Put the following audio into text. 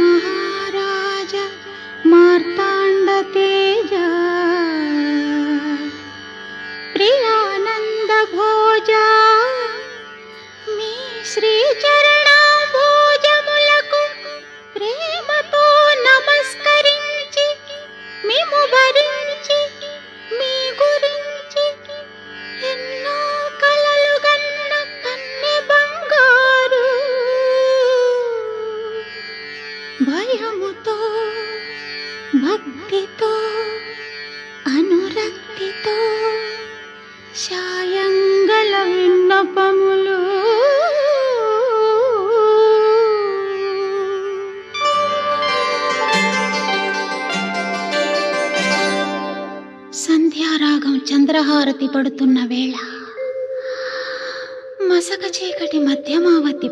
శ్రీమన్మహారాజ మార్తాండ తేజ ప్రియానంద భోజ మీ శ్రీచరణాంబోజములకు ప్రేమతో నమస్కరించి మిమ్ము భరించి మీ గురించి ఎన్నో కలలు గన్న కన్నె బంగారు భయముతో భక్తితో అనురక్తితో శాయంగల విన్నపములు సంధ్యారాగం చంద్రహారతి పడుతున్న వేళ మసక చీకటి మధ్యమావతి